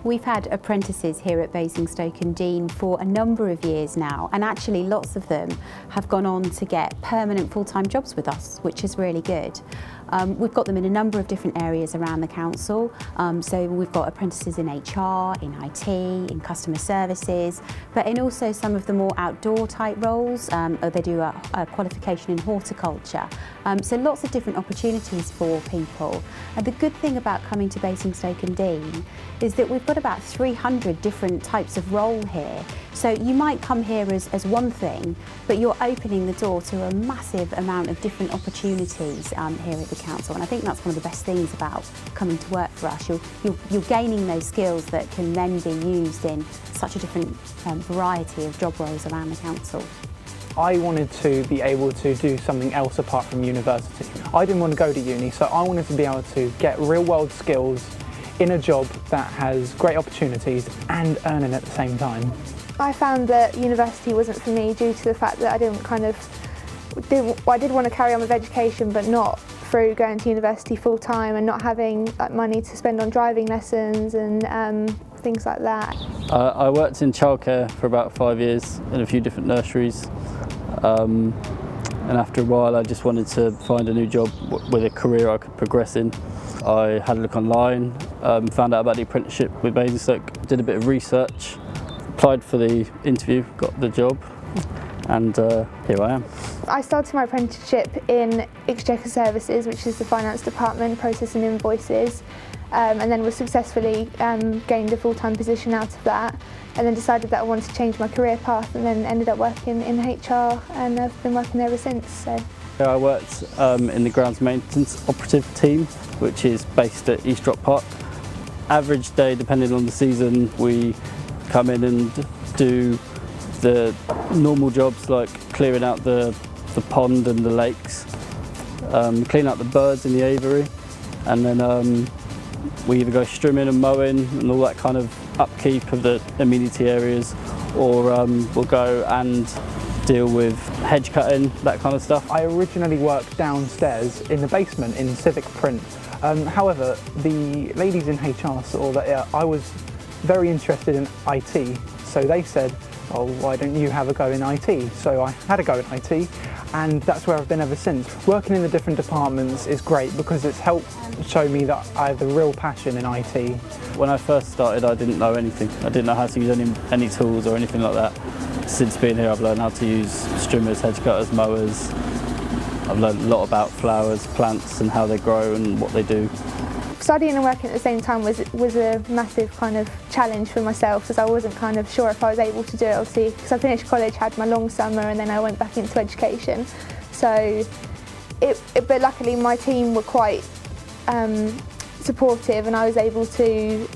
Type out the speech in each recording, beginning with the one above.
We've had apprentices here at Basingstoke and Dean for a number of years now, and actually lots of them have gone on to get permanent full-time jobs with us, which is really good. We've got them in a number of different areas around the council. So we've got apprentices in HR, in IT, in customer services, but in also some of the more outdoor type roles. They do a qualification in horticulture. So lots of different opportunities for people. And the good thing about coming to Basingstoke and Dean is that we've got about 300 different types of role here. So you might come here as one thing, but you're opening the door to a massive amount of different opportunities here at the council, and I think that's one of the best things about coming to work for us. You're gaining those skills that can then be used in such a different variety of job roles around the council. I wanted to be able to do something else apart from university. I didn't want to go to uni, so I wanted to be able to get real-world skills in a job that has great opportunities and earning at the same time. I found that university wasn't for me due to the fact that I did want to carry on with education, but not through going to university full time and not having money to spend on driving lessons and things like that. I worked in childcare for about 5 years in a few different nurseries, and after a while I just wanted to find a new job with a career I could progress in. I had a look online, found out about the apprenticeship with Basingstoke, did a bit of research, applied for the interview, got the job, and here I am. I started my apprenticeship in Exchequer Services, which is the finance department, processing invoices, and then was successfully gained a full-time position out of that, and then decided that I wanted to change my career path, and then ended up working in HR, and I've been working there ever since. So. I worked in the grounds maintenance operative team, which is based at East Rock Park. Average day, depending on the season, we come in and do the normal jobs like clearing out the pond and the lakes, clean out the birds in the aviary, and then we either go strimming and mowing and all that kind of upkeep of the amenity areas, or we'll go and deal with hedge cutting, that kind of stuff. I originally worked downstairs in the basement in civic print. However, the ladies in HR saw that I was very interested in IT, so they said, oh, why don't you have a go in IT? So I had a go in IT, and that's where I've been ever since. Working in the different departments is great because it's helped show me that I have a real passion in IT. When I first started, I didn't know anything. I didn't know how to use any tools or anything like that. Since being here, I've learned how to use strimmers, hedge cutters, mowers. I've learned a lot about flowers, plants and how they grow and what they do. Studying and working at the same time was a massive kind of challenge for myself, because I wasn't kind of sure if I was able to do it, obviously, because I finished college, had my long summer, and then I went back into education. So, but luckily my team were quite supportive, and I was able to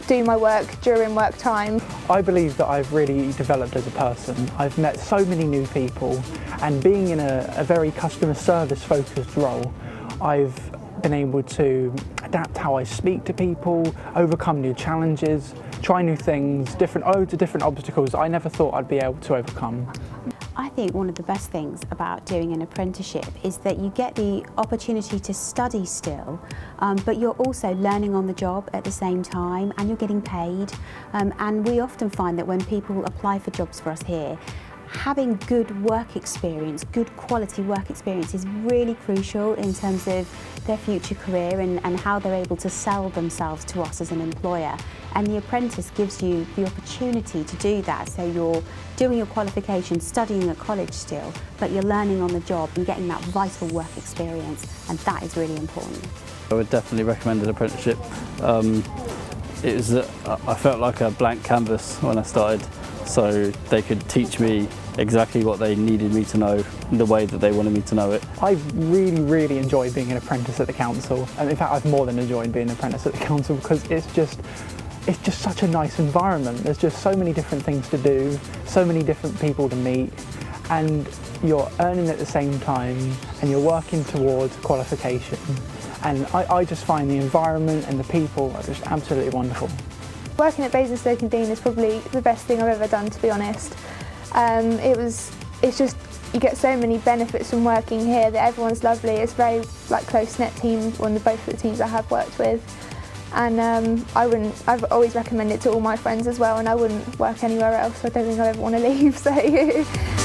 do my work during work time. I believe that I've really developed as a person. I've met so many new people, and being in a very customer service focused role, I've been able to adapt how I speak to people, overcome new challenges, try new things, loads of different obstacles I never thought I'd be able to overcome. I think one of the best things about doing an apprenticeship is that you get the opportunity to study still, but you're also learning on the job at the same time, and you're getting paid. And we often find that when people apply for jobs for us here, having good work experience, good quality work experience is really crucial in terms of their future career and how they're able to sell themselves to us as an employer. And the apprentice gives you the opportunity to do that. So you're doing your qualification, studying at college still, but you're learning on the job and getting that vital work experience, and that is really important. I would definitely recommend an apprenticeship. I felt like a blank canvas when I started, so they could teach me exactly what they needed me to know, the way that they wanted me to know it. I've really enjoyed being an apprentice at the council, and in fact I've more than enjoyed being an apprentice at the council, because it's just such a nice environment. There's just so many different things to do, so many different people to meet, and you're earning at the same time and you're working towards qualification. And I just find the environment and the people are just absolutely wonderful. Working at Basingstoke and Dean is probably the best thing I've ever done, to be honest. It's just, you get so many benefits from working here, that everyone's lovely. It's a very close-knit team, both of the teams I have worked with. and I've always recommended it to all my friends as well, and I wouldn't work anywhere else, so I don't think I ever want to leave. So.